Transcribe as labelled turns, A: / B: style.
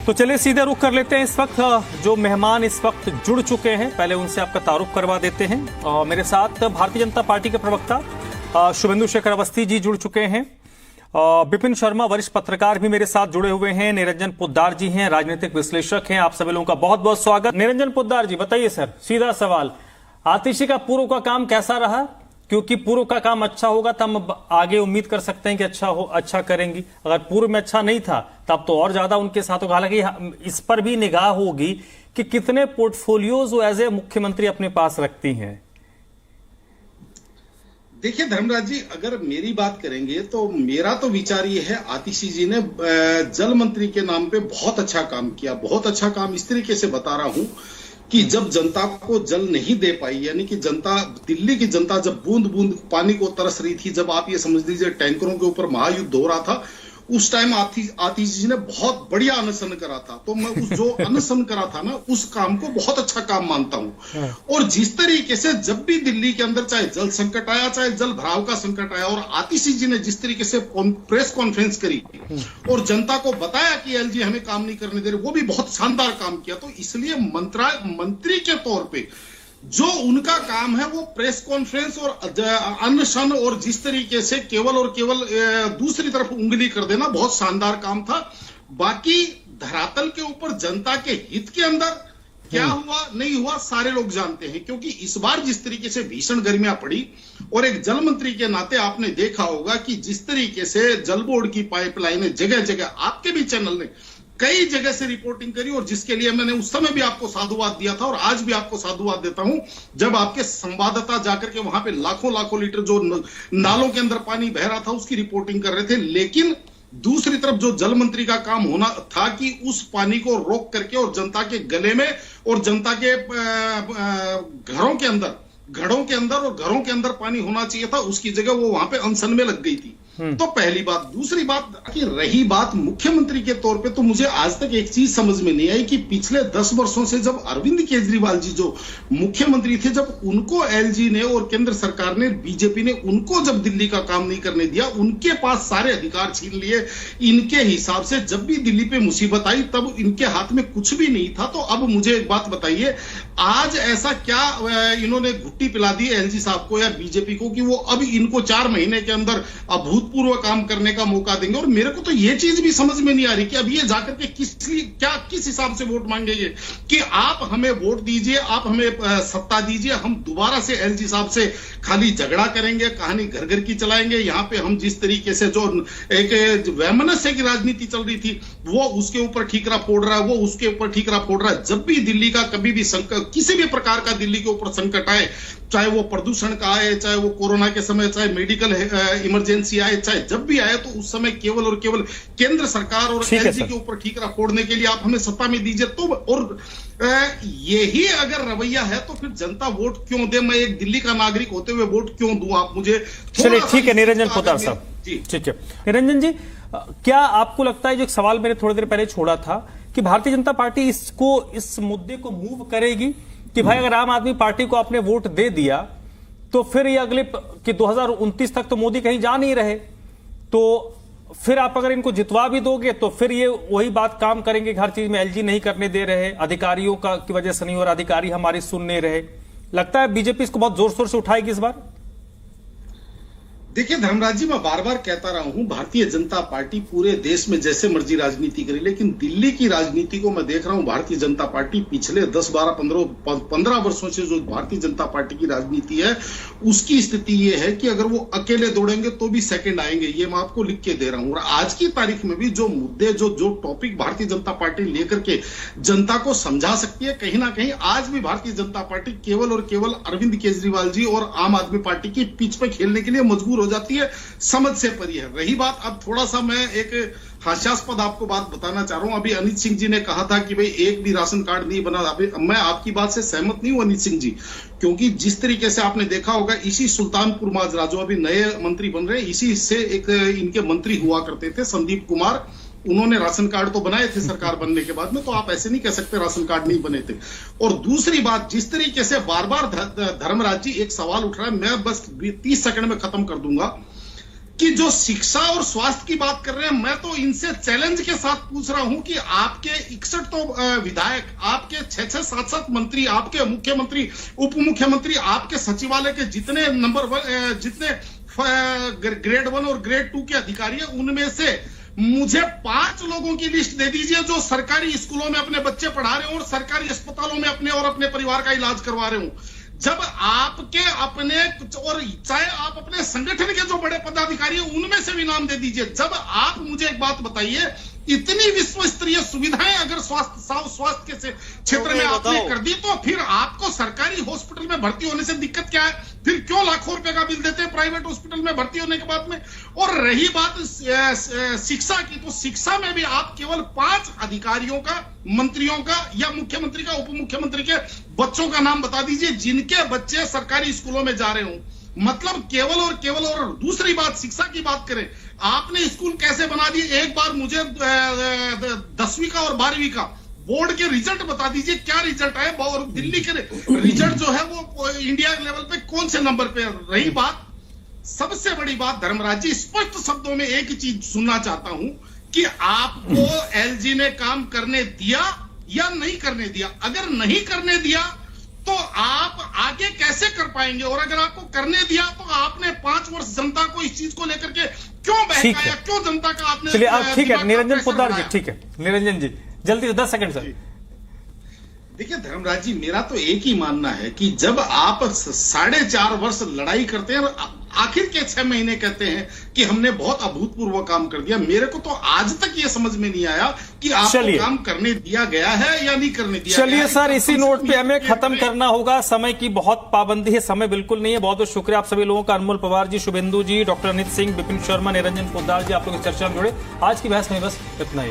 A: तो चलिए सीधे रुख कर लेते हैं। इस वक्त जो मेहमान इस वक्त जुड़ चुके हैं, पहले उनसे आपका तारुफ करवा देते हैं। और मेरे साथ भारतीय जनता पार्टी के प्रवक्ता शुभेंदु शेखर अवस्थी जी जुड़ चुके हैं। विपिन शर्मा वरिष्ठ पत्रकार भी मेरे साथ जुड़े हुए हैं। निरंजन पोद्दार जी हैं, राजनीतिक विश्लेषक हैं। आप सभी लोगों का बहुत बहुत स्वागत। निरंजन पोद्दार जी बताइए सर, सीधा सवाल, आतिशी का पूर्व का काम कैसा रहा? क्योंकि पूर्व का काम अच्छा होगा तो हम आगे उम्मीद कर सकते हैं कि अच्छा करेंगी। अगर पूर्व में अच्छा नहीं था तब तो और ज्यादा उनके साथ होगा। हालांकि इस पर भी निगाह होगी कि कितने पोर्टफोलियोज वो एज ए मुख्यमंत्री अपने पास रखती हैं।
B: देखिए धर्मराज जी, अगर मेरी बात करेंगे तो मेरा तो विचार ये है, आतिशी जी ने जल मंत्री के नाम पे बहुत अच्छा काम किया। बहुत अच्छा काम इस तरीके से बता रहा हूं कि जब जनता को जल नहीं दे पाई, यानी कि जनता, दिल्ली की जनता जब बूंद बूंद पानी को तरस रही थी, जब आप ये समझ लीजिए टैंकरों के ऊपर महायुद्ध हो रहा था, उस टाइम आतिशी जी ने बहुत बढ़िया अनशन करा था। तो मैं उस जो अनशन करा था ना, उस काम को बहुत अच्छा काम मानता हूं। और जिस तरीके से जब भी दिल्ली के अंदर चाहे जल संकट आया, चाहे जल भराव का संकट आया, और आतिशी जी ने जिस तरीके से प्रेस कॉन्फ्रेंस करी और जनता को बताया कि एलजी हमें काम नहीं करने दे रहे, वो भी बहुत शानदार काम किया। तो इसलिए मंत्री के तौर पर जो उनका काम है वो प्रेस कॉन्फ्रेंस और अनशन, और जिस तरीके से केवल और केवल दूसरी तरफ उंगली कर देना, बहुत शानदार काम था। बाकी धरातल के ऊपर जनता के हित के अंदर क्या हुआ नहीं हुआ सारे लोग जानते हैं। क्योंकि इस बार जिस तरीके से भीषण गर्मियां पड़ी, और एक जल मंत्री के नाते आपने देखा होगा कि जिस तरीके से जल बोर्ड की पाइपलाइनें जगह जगह, आपके भी चैनल ने कई जगह से रिपोर्टिंग करी, और जिसके लिए मैंने उस समय भी आपको साधुवाद दिया था और आज भी आपको साधुवाद देता हूं, जब आपके संवाददाता जाकर के वहां पे लाखों लीटर जो नालों के अंदर पानी बह रहा था उसकी रिपोर्टिंग कर रहे थे। लेकिन दूसरी तरफ जो जल मंत्री का काम होना था कि उस पानी को रोक करके और जनता के गले में और जनता के घरों के अंदर पानी होना चाहिए था, उसकी जगह वो वहां पे अनशन में लग गई थी। तो पहली बात। दूसरी बात कि रही बात मुख्यमंत्री के तौर पे, तो मुझे आज तक एक चीज समझ में नहीं आई कि पिछले 10 वर्षों से जब अरविंद केजरीवाल जी जो मुख्यमंत्री थे, जब उनको एलजी ने और केंद्र सरकार ने, बीजेपी ने उनको जब दिल्ली का काम नहीं करने दिया, उनके पास सारे अधिकार छीन लिए। इनके हिसाब से जब भी दिल्ली पे मुसीबत आई तब इनके हाथ में कुछ भी नहीं था। तो अब मुझे एक बात बताइए, आज ऐसा क्या इन्होंने घुट्टी पिला दी एलजी साहब को या बीजेपी को कि वो अब इनको 4 महीने के अंदर अभूतपूर्व काम करने का मौका देंगे? और मेरे को तो ये चीज भी समझ में नहीं आ रही कि अब ये जाकर के किस हिसाब से वोट मांगेंगे कि आप हमें वोट दीजिए, आप हमें सत्ता दीजिए, हम दोबारा से एलजी साहब से खाली झगड़ा करेंगे, कहानी घर घर की चलाएंगे। यहाँ पे हम जिस तरीके से जो एक वैमनस्य की राजनीति चल रही थी, वो उसके ऊपर ठीकरा फोड़ रहा है, वो उसके ऊपर ठीकरा फोड़ रहा है। जब भी दिल्ली का कभी भी संकट, किसी भी प्रकार का दिल्ली के ऊपर संकट आए, चाहे वो प्रदूषण का आए, चाहे वो कोरोना के समय, चाहे मेडिकल इमरजेंसी आए, चाहे जब भी आए, तो उस समय केवल और केवल केंद्र सरकार और एलजी के ऊपर ठीकरा फोड़ने के लिए आप हमें सत्ता में दीजिए। तो और यही अगर रवैया है तो फिर जनता वोट क्यों दे? मैं एक दिल्ली का नागरिक होते हुए वोट क्यों दूं? आप मुझे
A: चलिए ठीक है निरंजन पोद्दार साहब, ठीक है। निरंजन जी, क्या आपको लगता है, जो एक सवाल मैंने थोड़ी देर पहले छोड़ा था, कि भारतीय जनता पार्टी इस मुद्दे को मूव करेगी कि भाई अगर आम आदमी पार्टी को आपने वोट दे दिया तो फिर ये अगले कि 2029 तक तो मोदी कहीं जा नहीं रहे, तो फिर आप अगर इनको जितवा भी दोगे तो फिर ये वही बात काम करेंगे कि हर चीज में एलजी नहीं करने दे रहे, अधिकारियों की वजह से नहीं हो रहा, अधिकारी हमारी सुन नहीं रहे। लगता है बीजेपी इसको बहुत जोर शोर से उठाएगी इस बार?
B: देखिए धर्मराज जी, मैं बार बार कहता रहा हूं, भारतीय जनता पार्टी पूरे देश में जैसे मर्जी राजनीति करे, लेकिन दिल्ली की राजनीति को मैं देख रहा हूं, भारतीय जनता पार्टी पिछले 10, 12, 15 वर्षों से जो भारतीय जनता पार्टी की राजनीति है, उसकी स्थिति ये है कि अगर वो अकेले दौड़ेंगे तो भी सेकंड आएंगे। ये मैं आपको लिख के दे रहा हूं। और आज की तारीख में भी जो मुद्दे, जो टॉपिक भारतीय जनता पार्टी लेकर के जनता को समझा सकती है, कहीं ना कहीं आज भी भारतीय जनता पार्टी केवल और केवल अरविंद केजरीवाल जी और आम आदमी पार्टी की पिच पे खेलने के लिए मजबूर हो जाती है, समझ से परी है। रही बात, अब थोड़ा सा मैं एक हास्यास्पद आपको बात बताना चाह रहा हूं। अभी अनित सिंह जी ने कहा था कि भाई एक भी राशन कार्ड नहीं बना। अभी मैं आपकी बात से सहमत नहीं हूं अनित सिंह जी, क्योंकि जिस तरीके से आपने देखा होगा, इसी सुल्तानपुर माजरा जो अभी नए मंत्री बन रहे हैं, इसी से एक इनके मंत्री हुआ करते थे संदीप कुमार, उन्होंने राशन कार्ड तो बनाए थे सरकार बनने के बाद में, तो आप ऐसे नहीं कह सकते राशन कार्ड नहीं बने थे। और दूसरी बात, जिस तरीके से बार बार धर्मराज जी एक सवाल उठ रहा है, मैं बस 30 सेकंड में खत्म कर दूंगा कि जो शिक्षा और स्वास्थ्य की बात कर रहे हैं, मैं तो इनसे चैलेंज के साथ पूछ रहा हूं कि आपके 61 तो विधायक, आपके 6-6, 7-7 मंत्री, आपके मुख्यमंत्री, उप मुख्यमंत्री, आपके सचिवालय के जितने जितने ग्रेड 1 और ग्रेड 2 के अधिकारी हैं, उनमें से मुझे 5 लोगों की लिस्ट दे दीजिए जो सरकारी स्कूलों में अपने बच्चे पढ़ा रहे हो और सरकारी अस्पतालों में अपने और अपने परिवार का इलाज करवा रहे हो। जब आपके अपने, और चाहे आप अपने संगठन के जो बड़े पदाधिकारी हैं उनमें से भी नाम दे दीजिए। जब आप मुझे एक बात बताइए, इतनी विश्व स्तरीय सुविधाएं अगर स्वास्थ्य के क्षेत्र में आपने कर दी, तो फिर आपको सरकारी हॉस्पिटल में भर्ती होने से दिक्कत क्या है? फिर क्यों लाखों रुपए का बिल देते हैं प्राइवेट हॉस्पिटल में भर्ती होने के बाद में? और रही बात शिक्षा की, तो शिक्षा में भी आप केवल 5 अधिकारियों का, मंत्रियों का या मुख्यमंत्री का, उप मुख्यमंत्री के बच्चों का नाम बता दीजिए जिनके बच्चे सरकारी स्कूलों में जा रहे हो। मतलब केवल और केवल। और दूसरी बात, शिक्षा की बात करें, आपने स्कूल कैसे बना दिए? एक बार मुझे 10वीं का और 12वीं का बोर्ड के रिजल्ट बता दीजिए, क्या रिजल्ट है? और दिल्ली के रिजल्ट जो है वो इंडिया लेवल पे कौन से नंबर पे? रही बात, सबसे बड़ी बात धर्मराज जी, स्पष्ट शब्दों में एक ही चीज सुनना चाहता हूं कि आपको एलजी ने काम करने दिया या नहीं करने दिया? अगर नहीं करने दिया तो आप आगे कैसे कर पाएंगे? और अगर आपको करने दिया तो आपने 5 वर्ष जनता को इस चीज को लेकर के क्यों बहकाया? क्यों जनता का आपने?
A: चलिए आप, ठीक है निरंजन पोद्दार जी, ठीक है निरंजन जी, जल्दी 10 सेकंड सर।
B: देखिए धर्मराज जी, मेरा तो एक ही मानना है कि जब आप 4.5 वर्ष लड़ाई करते हैं और आखिर के 6 महीने कहते हैं कि हमने बहुत अभूतपूर्व काम कर दिया, मेरे को तो आज तक ये समझ में नहीं आया कि आपको काम करने दिया गया है या नहीं करने दिया।
A: चलिए सर, इसी नोट पे हमें खत्म करना होगा, समय की बहुत पाबंदी है, समय बिल्कुल नहीं है। बहुत बहुत शुक्रिया आप सभी लोगों का, अनमोल पवार जी, शुभेंदु जी, डॉक्टर अनित सिंह, विपिन शर्मा, निरंजन पोद्दार जी, आप लोग इस चर्चा में जुड़े। आज की बहस में बस इतना ही।